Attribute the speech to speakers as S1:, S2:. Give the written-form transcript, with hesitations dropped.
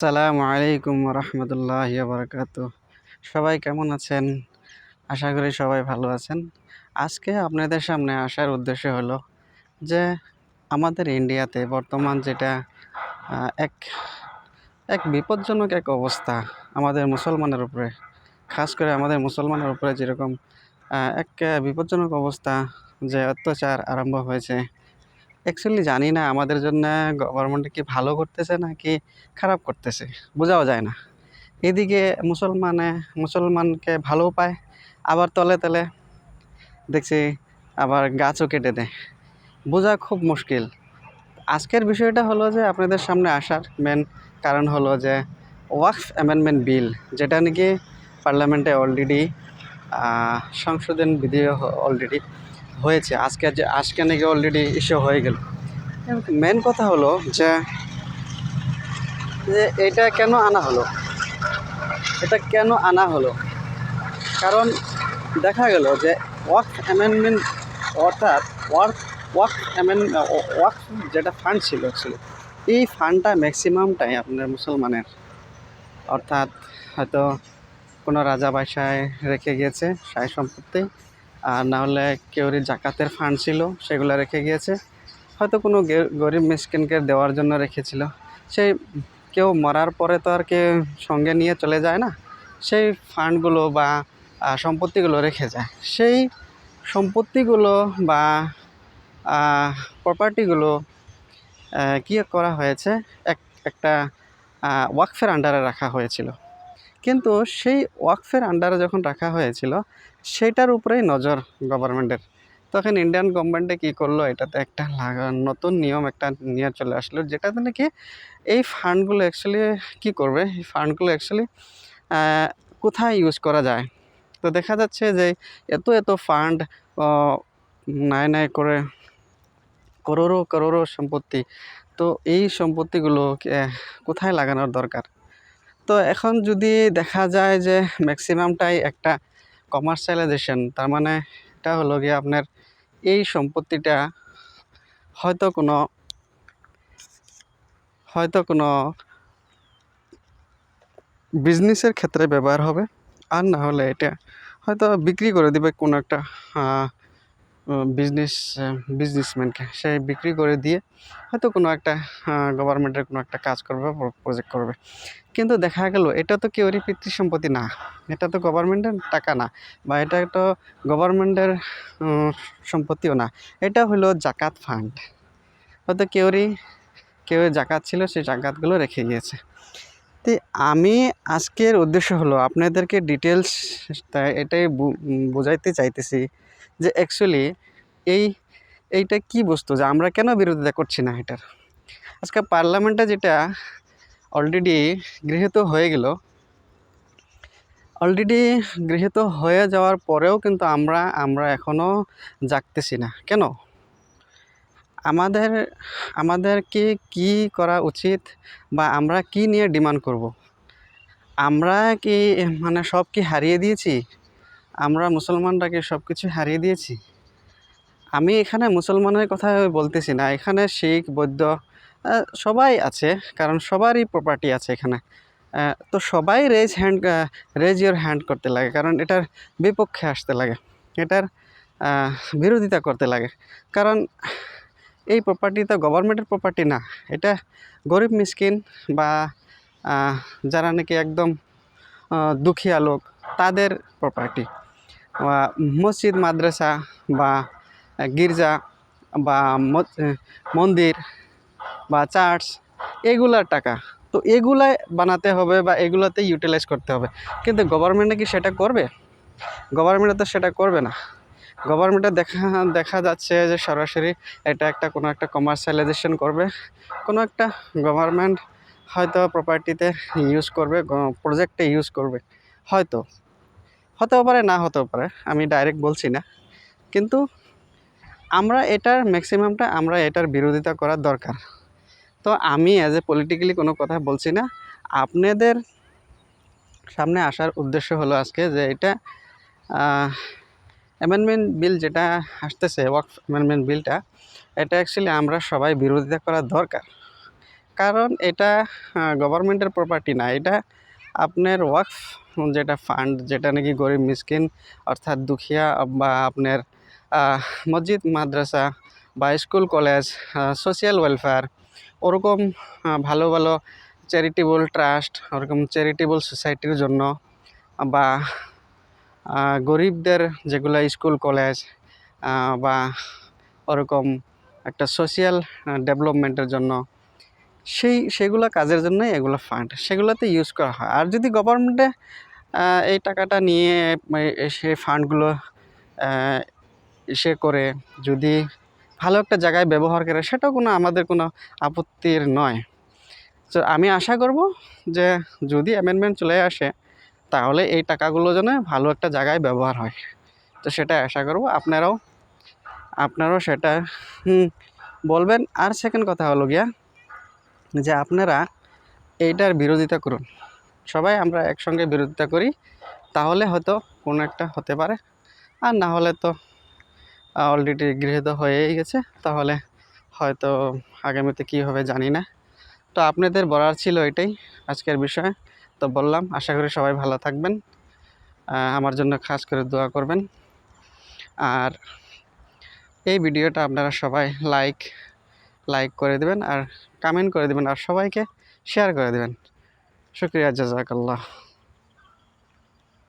S1: আসসালামু আলাইকুম রহমতুল্লাহ বারাকাতু। সবাই কেমন আছেন? আশা করি সবাই ভালো আছেন। আজকে আপনাদের সামনে আসার উদ্দেশ্য হলো যে আমাদের ইন্ডিয়াতে বর্তমান যেটা এক এক বিপজ্জনক এক অবস্থা আমাদের মুসলমানের উপরে, খাস করে আমাদের মুসলমানের উপরে যেরকম এক বিপজ্জনক অবস্থা, যে অত্যাচার আরম্ভ হয়েছে। অ্যাকচুয়ালি জানি না আমাদের জন্য গভর্নমেন্ট কি ভালো করতেছে নাকি খারাপ করতেছে, বোঝাও যায় না। এদিকে মুসলমানকে ভালোও পায়, আবার তলে তলে দেখছি আবার গাছও কেটে দেয়। বোঝা খুব মুশকিল। আজকের বিষয়টা হলো যে আপনাদের সামনে আসার মেন কারণ হলো যে ওয়াকফ অ্যামেন্ডমেন্ট বিল, যেটা নাকি পার্লামেন্টে অলরেডি সংশোধন বিধি অলরেডি হয়েছে। আজকে নাকি অলরেডি ইস্যু হয়ে গেল। মেন কথা হলো যে যে এটা কেন আনা হলো, কারণ দেখা গেল যে ওয়াকফ অ্যামেন্ডমেন্ট, অর্থাৎ ওয়াকফ যেটা ফান্ড ছিল অ্যাকচুয়ালি, এই ফান্ডটা ম্যাক্সিমামটাই আপনার মুসলমানের, অর্থাৎ হয়তো কোনো রাজা বাসায় রেখে গিয়েছে সায় সম্পত্তি, আর না হলে কেউরি জাকাতের ফান্ড ছিল সেগুলো রেখে গিয়েছে, হয়তো কোনো গরিব মিসকিনকে দেওয়ার জন্য রেখেছিল। সেই কেউ মরার পরে তো আর কেউ সঙ্গে নিয়ে চলে যায় না, সেই ফান্ডগুলো বা সম্পত্তিগুলো রেখে যায়। সেই সম্পত্তিগুলো বা প্রপার্টিগুলো কী করা হয়েছে, একটা ওয়াকফের আন্ডারে রাখা হয়েছিল। কিন্তু সেই ওয়াকফের আন্ডারে যখন রাখা হয়েছিল, সেটার উপরেই নজর গভর্নমেন্টের। তখন ইন্ডিয়ান গভর্নমেন্টে কী করলো, এটাতে একটা নতুন নিয়ম একটা নিয়ে চলে আসলো, যেটাতে নাকি এই ফান্ডগুলো অ্যাকচুয়ালি কী করবে, এই ফান্ডগুলো অ্যাকচুয়ালি কোথায় ইউজ করা যায়। তো দেখা যাচ্ছে যে এত ফান্ড নাই করে করোড়ো সম্পত্তি, তো এই সম্পত্তিগুলো কোথায় লাগানোর দরকার। তো এখন যদি দেখা যায় যে ম্যাক্সিমামটাই একটা কমার্শিয়ালাইজেশন, তার মানে এটা হলো গিয়ে আপনার এই সম্পত্তিটা হয়তো কোনো বিজনেসের ক্ষেত্রে ব্যবহার হবে, আর না হলে এটা হয়তো বিক্রি করে দিবে কোনো একটা বিজনেসম্যানকে। সে বিক্রি করে দিয়ে হয়তো কোনো একটা গভর্নমেন্টের কোনো একটা কাজ করবে, প্রজেক্ট করবে। কিন্তু দেখা গেল এটা তো কেউরই পিতৃ সম্পত্তি না, এটা তো গভর্নমেন্টের টাকা না, বা এটা তো গভর্নমেন্টের সম্পত্তিও না। এটা হলো জাকাত ফান্ড, হয়তো কেউ জাকাত ছিল, সেই জাকাতগুলো রেখে গিয়েছে। তো আমি আজকের উদ্দেশ্য হলো আপনাদেরকে ডিটেলস এটাই বোঝাইতে চাইতেছি যে অ্যাকচুয়ালি এইটা কি বস্তু, যে আমরা কেন বিরোধিতা করছি না এটার। আজকে পার্লামেন্টে যেটা অলরেডি গৃহীত হয়ে যাওয়ার পরেও কিন্তু আমরা এখনও জাগতেছি না কেন। আমাদেরকে কি করা উচিত, বা আমরা কি নিয়ে ডিমান্ড করব। আমরা কি সব কি হারিয়ে দিয়েছি? আমরা মুসলমানরা কি সব কিছু হারিয়ে দিয়েছি? আমি এখানে মুসলমানের কথা বলতেছি না, এখানে শিখ বৌদ্ধ সবাই আছে, কারণ সবারই প্রপার্টি আছে এখানে। তো সবাই রেজ ইওর হ্যান্ড করতে লাগে, কারণ এটার বিপক্ষে আসতে লাগে, এটার বিরোধিতা করতে লাগে। কারণ এই প্রপার্টি তো গভর্নমেন্টের প্রপার্টি না, এটা গরিব মিসকিন বা যারা নাকি একদম দুখিয়া লোক, তাদের প্রপার্টি। মসজিদ মাদ্রাসা বা গির্জা বা মন্দির বা চার্চ, এগুলার টাকা, তো এগুলাই বানাতে হবে বা এগুলোতে ইউটিলাইজ করতে হবে। কিন্তু গভর্নমেন্টে কি সেটা করবে? গভর্নমেন্টে তো সেটা করবে না। গভর্নমেন্টে দেখা যাচ্ছে যে সরাসরি এটা কোনো একটা কমার্শিয়ালাইজেশন করবে, কোনো একটা গভর্নমেন্ট হয়তো প্রপার্টিতে ইউজ করবে, প্রজেক্টে ইউজ করবে, হয়তো হতেও পারে, না হতেও পারে, আমি ডাইরেক্ট বলছি না। কিন্তু আমরা এটার বিরোধিতা করার দরকার। তো আমি অ্যাজ এ পলিটিক্যালি কোনো কথা বলছি না, আপনাদের সামনে আসার উদ্দেশ্য হলো আজকে যে এটা অ্যামেন্ডমেন্ট বিল যেটা আসতেছে, ওয়াকফ অ্যামেন্ডমেন্ট বিলটা, এটা অ্যাকচুয়ালি আমরা সবাই বিরোধিতা করা দরকার। কারণ এটা গভর্নমেন্টের প্রপার্টি না, এটা আপনার ওয়াকফ যেটা ফান্ড, যেটা নাকি গরিব মিসকিন অর্থাৎ দুখিয়া বা আপনার মসজিদ মাদ্রাসা বা স্কুল কলেজ, সোশ্যাল ওয়েলফেয়ার, ওরকম ভালো ভালো চ্যারিটেবল ট্রাস্ট, ওরকম চ্যারিটেবল সোসাইটির জন্য বা গরিবদের যেগুলো স্কুল কলেজ বা ওরকম একটা সোশ্যাল ডেভেলপমেন্টের জন্য সেগুলো কাজের জন্যই এগুলো ফান্ড, সেগুলোতে ইউজ করা হয়। আর যদি গভর্নমেন্টে এই টাকাটা নিয়ে সেই ফান্ডগুলো করে যদি ভালো একটা জায়গায় ব্যবহার করে, সেটাও আমাদের কোনো আপত্তির নয়। তো আমি আশা করব যে যদি অ্যামেন্ডমেন্ট চলে আসে, তাহলে এই টাকাগুলো যেন ভালো একটা জায়গায় ব্যবহার হয়। তো সেটাই আশা করব, আপনারাও সেটা বলবেন। আর সেকেন্ড কথা হলো গিয়া যে আপনারা এইটার বিরোধিতা করুন, সবাই আমরা একসঙ্গে বিরোধিতা করি, তাহলে হয়তো কোনো একটা হতে পারে। আর না হলে তো অলরেডি গৃহীত হয়েই গেছে, তাহলে হয়তো আগামীতে কী হবে জানি না। তো আপনাদের বলার ছিল এটাই আজকের বিষয়। তো বললাম, আশা করি সবাই ভালো থাকবেন, আমার জন্য খাস করে দোয়া করবেন। আর এই ভিডিওটা আপনারা সবাই লাইক করে দেবেন আর কমেন্ট করে দেবেন আর সবাইকে শেয়ার করে দেবেন। শুকরিয়া, জাযাকাল্লাহ।